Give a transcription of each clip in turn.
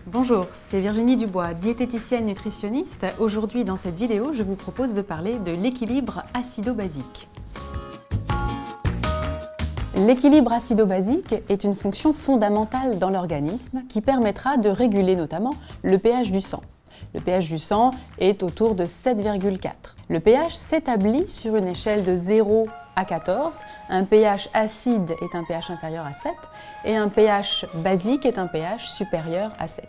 Bonjour, c'est Virginie Dubois, diététicienne nutritionniste. Aujourd'hui, dans cette vidéo, je vous propose de parler de l'équilibre acido-basique. L'équilibre acido-basique est une fonction fondamentale dans l'organisme qui permettra de réguler notamment le pH du sang. Le pH du sang est autour de 7,4. Le pH s'établit sur une échelle de 0 à 14. Un pH acide est un pH inférieur à 7 et un pH basique est un pH supérieur à 7.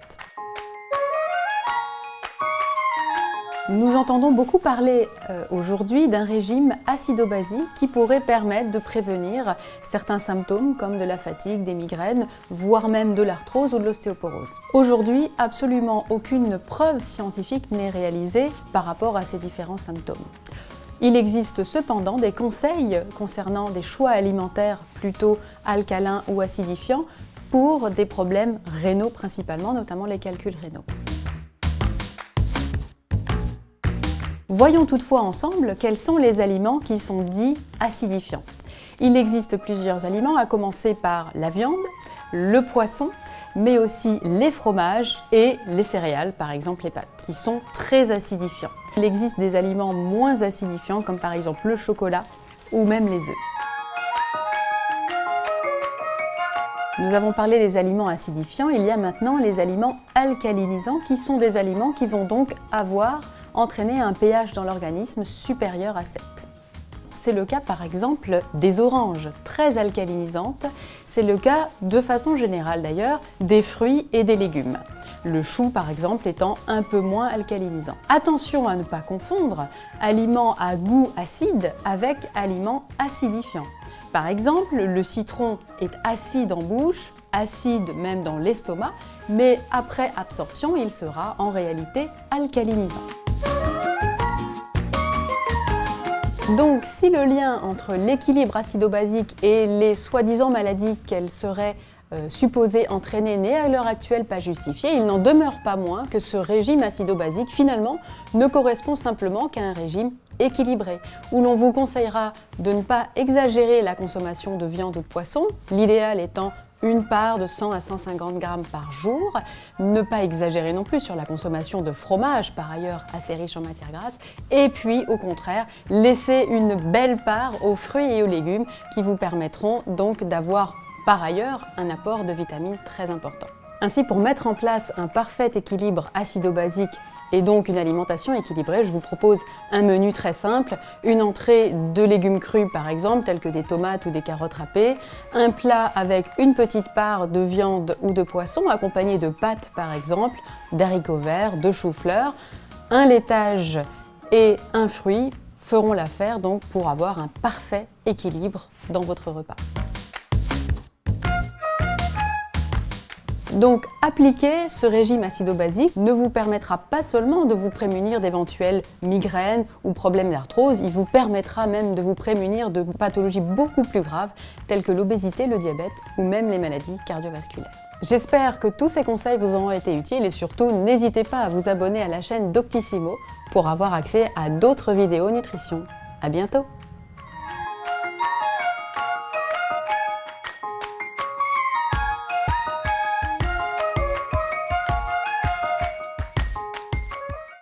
Nous entendons beaucoup parler aujourd'hui d'un régime acido-basique qui pourrait permettre de prévenir certains symptômes comme de la fatigue, des migraines, voire même de l'arthrose ou de l'ostéoporose. Aujourd'hui, absolument aucune preuve scientifique n'est réalisée par rapport à ces différents symptômes. Il existe cependant des conseils concernant des choix alimentaires plutôt alcalins ou acidifiants pour des problèmes rénaux principalement, notamment les calculs rénaux. Voyons toutefois ensemble quels sont les aliments qui sont dits acidifiants. Il existe plusieurs aliments, à commencer par la viande, le poisson, mais aussi les fromages et les céréales, par exemple les pâtes, qui sont très acidifiants. Il existe des aliments moins acidifiants, comme par exemple le chocolat ou même les œufs. Nous avons parlé des aliments acidifiants, il y a maintenant les aliments alcalinisants, qui sont des aliments qui vont donc entraîner un pH dans l'organisme supérieur à 7. C'est le cas par exemple des oranges, très alcalinisantes. C'est le cas de façon générale d'ailleurs des fruits et des légumes. Le chou par exemple étant un peu moins alcalinisant. Attention à ne pas confondre aliments à goût acide avec aliments acidifiants. Par exemple, le citron est acide en bouche, acide même dans l'estomac, mais après absorption, il sera en réalité alcalinisant. Donc, si le lien entre l'équilibre acido-basique et les soi-disant maladies qu'elle serait supposée entraîner n'est à l'heure actuelle pas justifié, il n'en demeure pas moins que ce régime acido-basique, finalement, ne correspond simplement qu'à un régime équilibré, où l'on vous conseillera de ne pas exagérer la consommation de viande ou de poisson, l'idéal étant une part de 100 à 150 grammes par jour, ne pas exagérer non plus sur la consommation de fromage, par ailleurs assez riche en matières grasses, et puis au contraire, laisser une belle part aux fruits et aux légumes qui vous permettront donc d'avoir par ailleurs un apport de vitamines très important. Ainsi, pour mettre en place un parfait équilibre acido-basique et donc une alimentation équilibrée, je vous propose un menu très simple, une entrée de légumes crus par exemple, tels que des tomates ou des carottes râpées, un plat avec une petite part de viande ou de poisson, accompagné de pâtes par exemple, d'haricots verts, de chou-fleur, un laitage et un fruit feront l'affaire donc pour avoir un parfait équilibre dans votre repas. Donc, appliquer ce régime acido-basique ne vous permettra pas seulement de vous prémunir d'éventuelles migraines ou problèmes d'arthrose, il vous permettra même de vous prémunir de pathologies beaucoup plus graves telles que l'obésité, le diabète ou même les maladies cardiovasculaires. J'espère que tous ces conseils vous auront été utiles et surtout n'hésitez pas à vous abonner à la chaîne Doctissimo pour avoir accès à d'autres vidéos nutrition. À bientôt!